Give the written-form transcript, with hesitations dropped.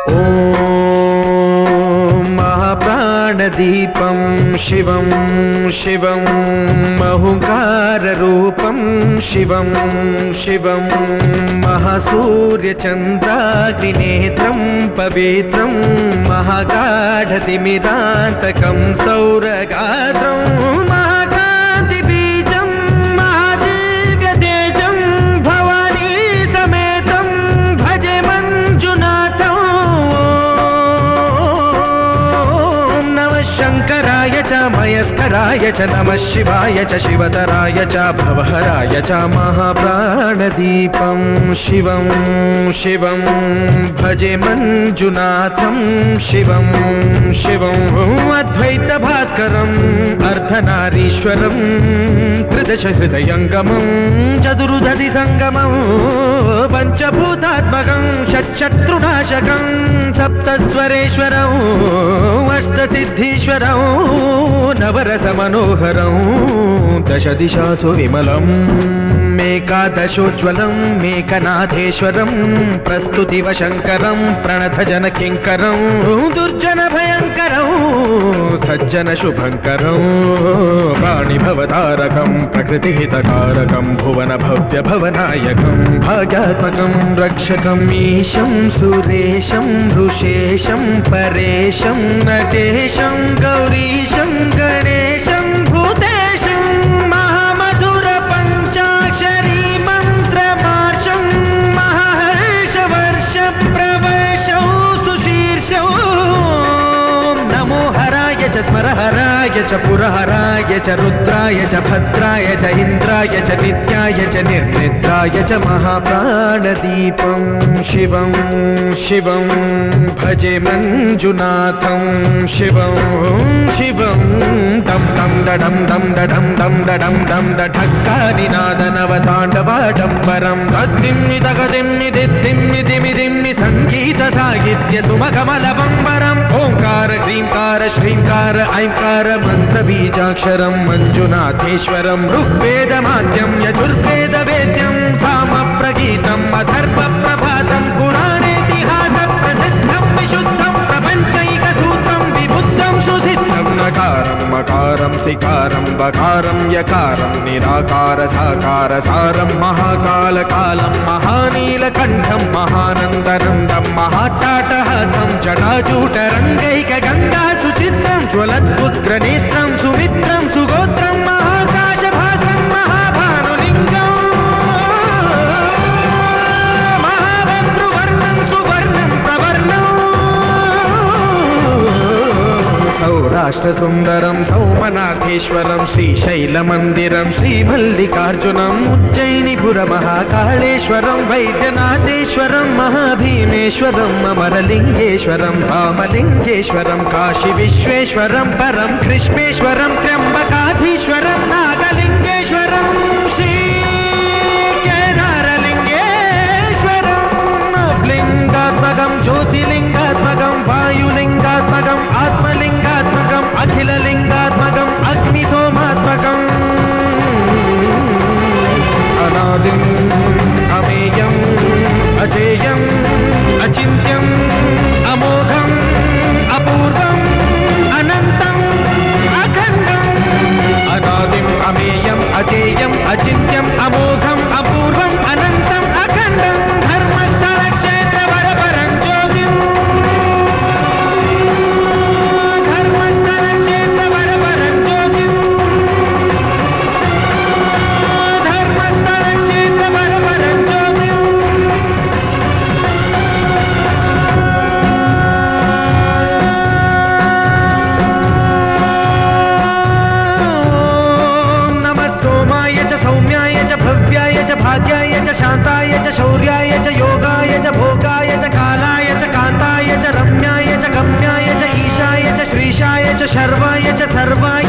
ॐ महाप्राणदीपं शिवं शिवं महुकाररूपं शिवं शिवं महासूर्यचन्द्राग्निनेत्रं पवित्रं महागाढतिमिरान्तकं सौरगात्रं महाकान्तिबीजं महादिव्यतेजं भवानी समेतं भजे मञ्जुनाथं। ॐ नमः शङ्कराय च मयस्कराय च नमः शिवाय च शिवतराय च भवहराय च महाप्राणदीपं शिवं शिवं भजे मञ्जुनाथं शिवं शिवं अद्वैतभास्करम् अर्धनारीश्वरं त्रिदशहृदयङ्गमं चतुर्दधिसङ्गमं पञ्चभूतात्मकं षट्शत्रुनाशकं सप्तस्वरेश्वरं अष्टसिद्धीश्वरं नवरसमनोहरं दशदिशासु विमलम् मेकादशोज्ज्वलं मेकनाथेश्वरं प्रस्तुतिवशङ्करं प्रणतजनकिङ्करं दुर्जनभयङ्करं सज्जनशुभङ्करं वाणिभवतारकं प्रकृतिहितकारकं भुवनभव्यभवनायकं भाग्यात्मकं रक्षकं ईशं सुरेशं ऋषेशं परेशं नटेशं गौरीशं गणेशं भूतेशं महामधुरपञ्चाक्षरी मन्त्रमार्षं महाहर्षवर्षप्रवर्षं सुशीर्षं नमो हराय च स्मरहराय च पुरहराय च रुद्राय च भद्राय च इन्द्राय च नित्याय च निर्निद्राय च महाप्राणदीपं शिवं शिवं भजे मञ्जुनाथं शिवं शिवं दं दं डडं दं डडं दं डडं दं डढक्कानिनादनवताण्डवाडम्बरं तद्दिम्मि तगदिम्मि दिद्दिम्मि दिमिदिम्मि सङ्गीतसाहित्य सुमकमलबम्बरम् ओङ्कार ह्रीङ्कार श्रीङ्कार ऐङ्कार मन्त्रबीजाक्षरं मञ्जुनाथेश्वरं ऋग्वेदमाद्यं यजुर्वेदवेद्यं सामप्रगीतम् अथर्वप्रभातं पुराणेतिहासप्रसिद्धं विशुद्धं प्रपञ्चैकसूत्रं विबुद्धं सुसिद्धं नकारं मकारं सिकारं बकारं यकारं निराकार साकार सारं महाकालकालं महानीलकण्ठं महानन्दनन्दं महाट्टाटहासं जटाजूटरङ्गैकगङ्गा सुचित्रं ज्वलद्उग्रनेत्रं सुमित्रं सुगोत्रं महाकाशभासं महाभानुलिङ्गं महाभद्रुवर्णं सुवर्णं प्रवर्णं सौराष्ट्रसुन्दरं सौमनाथेश्वरं श्रीशैलमन्दिरं श्रीमल्लिकार्जुनम् उज्जयिनीपुरमहाकाळेश्वरं वैद्यनाथेश्वरं महाभीमेश्वरम् अमरलिङ्गेश्वरं रामलिङ्गेश्वरं काशीविश्वेश्वरं परं कृष्णेश्वरं त्र्यम्बकाधीश्वरं नागलिङ्गेश्वरं श्रीकेदारलिङ्गेश्वरं लिङ्गात्मकं ज्योतिलिङ्गात्मकं वायुलिङ्गात्मकं आत्मलिङ्गात्मकम् अखिललिङ्गात्मकम् अग्निसोमात्मकम् अनादिम् अमेयम् अजेयम् अचिन्त्यम् अमोघम् अपूर्वम् अनन्तम् अखण्डम् अनादिम् अमेयम् अजेयम् अचिन्त्यम् अमोघम् अपूर्वम् अनन्तम् अखण्डम् धर्मस्थलक्षेत्रवरपरं ज्योतिम् धर्मस्थलक्षेत्रवरपरं ज्योतिम् धर्मस्थलक्षेत्रवरपरं ज्योतिम् नमः सोमाय च सौम्याय च भव्याय च भाग्याय च शान्ताय च शौर्याय च योगाय च भोगाय च कालाय च कान्ताय च रम्याय च गम्याय च ईशाय च श्रीशाय च शर्वाय च सर्वाय